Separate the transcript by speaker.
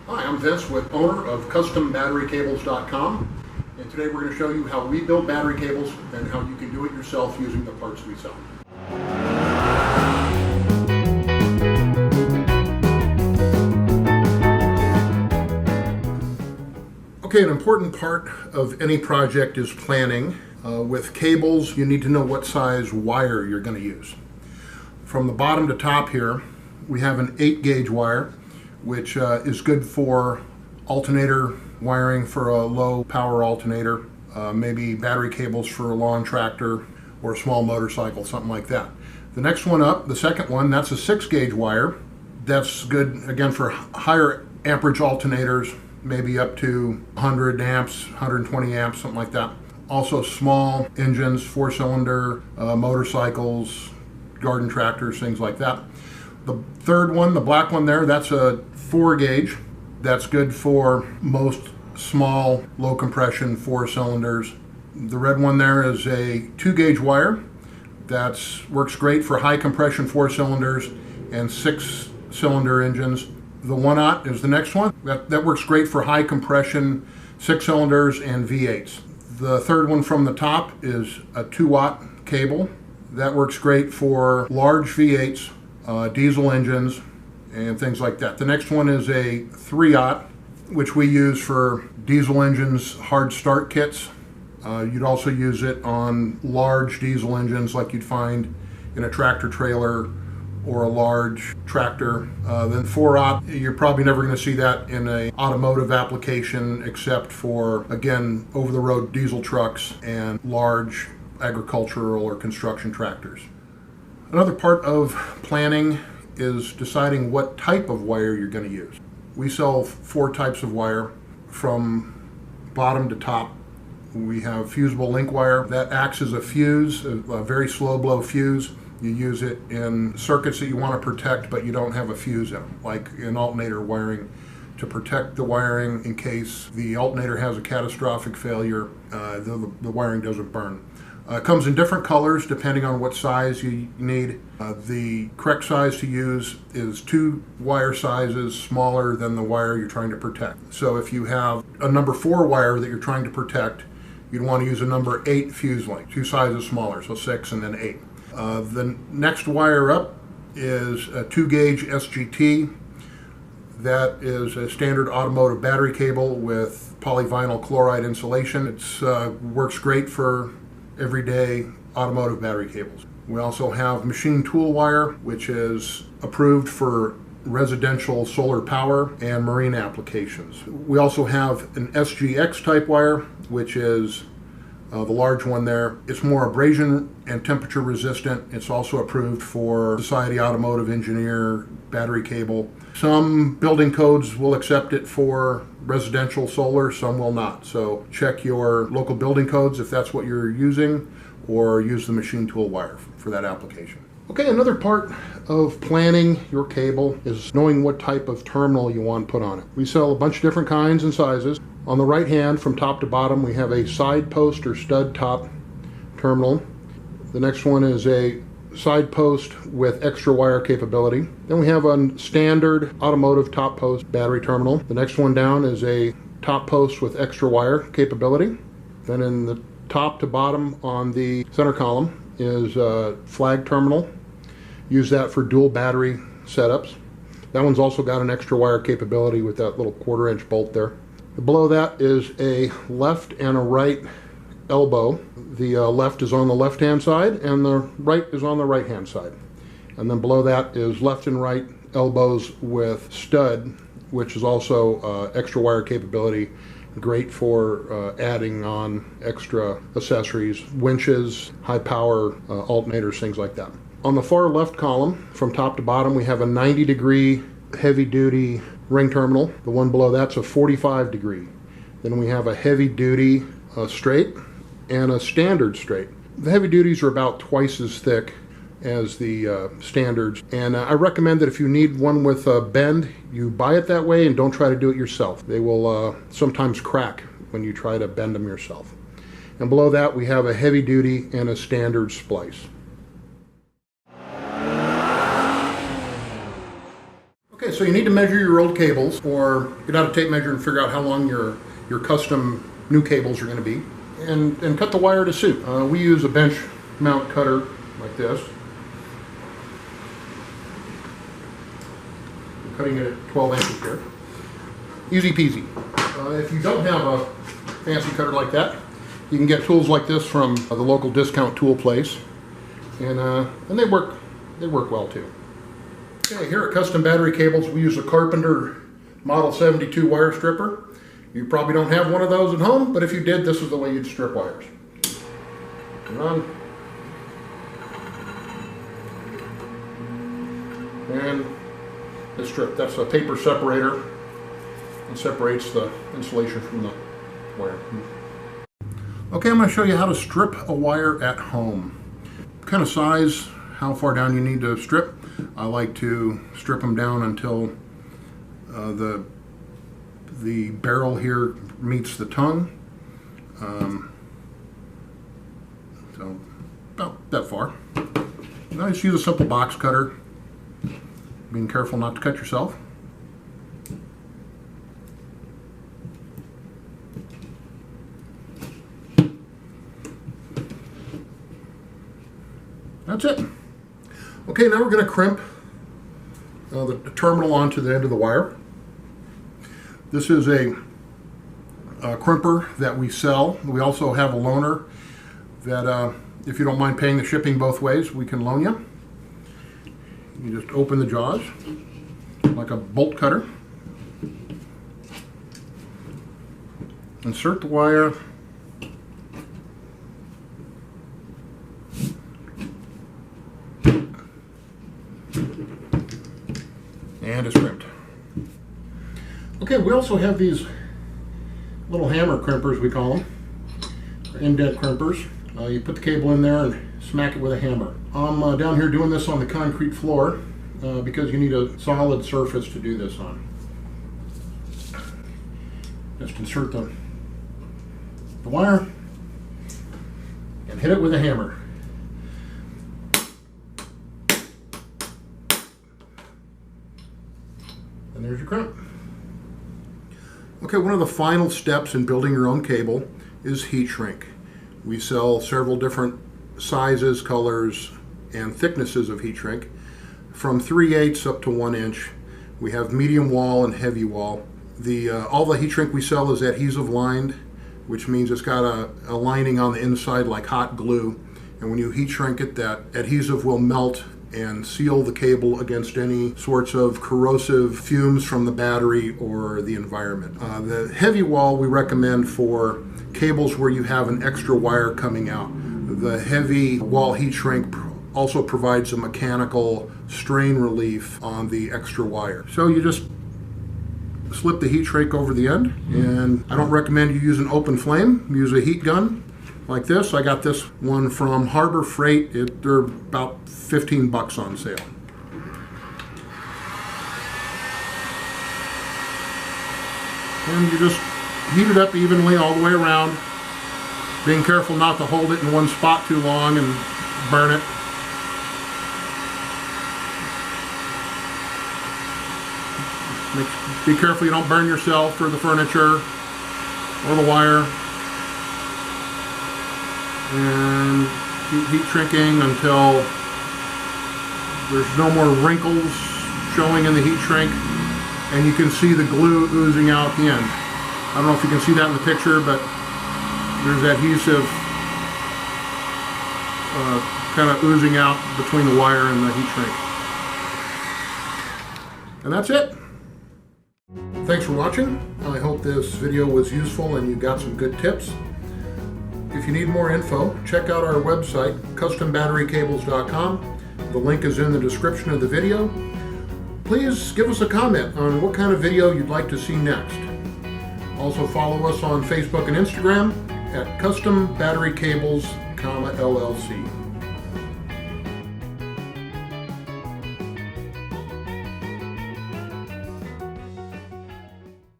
Speaker 1: Hi, I'm Vince, with owner of CustomBatteryCables.com, and today we're going to show you how we build battery cables and how you can do it yourself using the parts we sell. Okay, an important part of any project is planning. With cables, you need to know what size wire you're going to use. From the bottom to top here, we have an 8-gauge wire, which is good for alternator wiring for a low power alternator, maybe battery cables for a lawn tractor or a small motorcycle, something like that. The next one up, the second one, that's a 6-gauge wire. That's good, again, for higher amperage alternators, maybe up to 100 amps, 120 amps, something like that. Also small engines, 4-cylinder motorcycles, garden tractors, things like that. The third one, the black one there, that's a 4-gauge. That's good for most small, low compression 4-cylinders. The red one there is a 2-gauge wire. That works great for high compression 4-cylinders and 6-cylinder engines. The 1-aught is the next one. That works great for high compression 6-cylinders and V8s. The third one from the top is a 2-aught cable. That works great for large V8s, diesel engines, and things like that. The next one is a 3-aught, which we use for diesel engines hard start kits. You'd also use it on large diesel engines like you'd find in a tractor trailer or a large tractor. Then 4-aught, you're probably never going to see that in an automotive application except for, again, over-the-road diesel trucks and large agricultural or construction tractors. Another part of planning is deciding what type of wire you're going to use. We sell 4 types of wire from bottom to top. We have fusible link wire that acts as a fuse, a very slow blow fuse. You use it in circuits that you want to protect but you don't have a fuse in them, like in alternator wiring, to protect the wiring in case the alternator has a catastrophic failure, the wiring doesn't burn. It comes in different colors depending on what size you need. The correct size to use is 2 wire sizes smaller than the wire you're trying to protect. So if you have a number 4 wire that you're trying to protect, you'd want to use a number 8 fuse link, 2 sizes smaller, so 6 and then 8. The next wire up is a 2-gauge SGT. That is a standard automotive battery cable with polyvinyl chloride insulation. It works great for everyday automotive battery cables. We also have machine tool wire, which is approved for residential solar power and marine applications. We also have an SGX type wire, which is the large one there. It's more abrasion and temperature resistant. It's also approved for Society Automotive Engineer battery cable. Some building codes will accept it for residential solar, some will not. So check your local building codes if that's what you're using, or use the machine tool wire for that application. Okay, another part of planning your cable is knowing what type of terminal you want put on it. We sell a bunch of different kinds and sizes. On the right hand, from top to bottom, we have a side post or stud top terminal. The next one is a side post with extra wire capability. Then we have a standard automotive top post battery terminal. The next one down is a top post with extra wire capability. Then in the top to bottom on the center column is a flag terminal. Use that for dual battery setups. That one's also got an extra wire capability with that little 1/4-inch bolt there. Below that is a left and a right elbow. The left is on the left-hand side and the right is on the right-hand side. And then below that is left and right elbows with stud, which is also extra wire capability. Great for adding on extra accessories, winches, high power alternators, things like that. On the far left column, from top to bottom, we have a 90-degree heavy-duty ring terminal. The one below that's a 45-degree. Then we have a heavy-duty straight and a standard straight. The heavy duties are about twice as thick as the standards, and I recommend that if you need one with a bend, you buy it that way and don't try to do it yourself. They will sometimes crack when you try to bend them yourself. And below that we have a heavy duty and a standard splice. Okay, so you need to measure your old cables, or get out a tape measure and figure out how long your custom new cables are going to be, and cut the wire to suit. We use a bench mount cutter like this. I'm cutting it at 12 inches here. Easy peasy. If you don't have a fancy cutter like that, you can get tools like this from the local discount tool place, and they work well too. Okay, here at Custom Battery Cables, we use a Carpenter Model 72 wire stripper. You probably don't have one of those at home, but if you did, this is the way you'd strip wires. Run. And the strip. That's a paper separator. It separates the insulation from the wire. Okay, I'm going to show you how to strip a wire at home. What kind of size, how far down you need to strip. I like to strip them down until the barrel here meets the tongue. So about that far. And I just use a simple box cutter, being careful not to cut yourself. That's it. Okay, now we're going to crimp the terminal onto the end of the wire. This is a crimper that we sell. We also have a loaner that, if you don't mind paying the shipping both ways, we can loan you. You just open the jaws like a bolt cutter. Insert the wire. And it's crimped. Okay, we also have these little hammer crimpers, we call them, indent crimpers. You put the cable in there and smack it with a hammer. I'm down here doing this on the concrete floor because you need a solid surface to do this on. Just insert the wire and hit it with a hammer. And there's your crimp. Okay, one of the final steps in building your own cable is heat shrink. We sell several different sizes, colors, and thicknesses of heat shrink, from 3/8 up to 1 inch. We have medium wall and heavy wall. All the heat shrink we sell is adhesive lined, which means it's got a lining on the inside like hot glue. And when you heat shrink it, that adhesive will melt and seal the cable against any sorts of corrosive fumes from the battery or the environment. The heavy wall we recommend for cables where you have an extra wire coming out. The heavy wall heat shrink also provides a mechanical strain relief on the extra wire. So you just slip the heat shrink over the end, and I don't recommend you use an open flame. Use a heat gun like this. I got this one from Harbor Freight. They're about 15 bucks on sale. And you just heat it up evenly all the way around, being careful not to hold it in one spot too long and burn it. Be careful you don't burn yourself or the furniture or the wire. And keep heat shrinking until there's no more wrinkles showing in the heat shrink, and you can see the glue oozing out the end. I don't know if you can see that in the picture, but there's adhesive kind of oozing out between the wire and the heat shrink. And that's it. Thanks for watching. I hope this video was useful and you got some good tips. If you need more info, check out our website, custombatterycables.com. The link is in the description of the video. Please give us a comment on what kind of video you'd like to see next. Also follow us on Facebook and Instagram at Custom Battery Cables, LLC.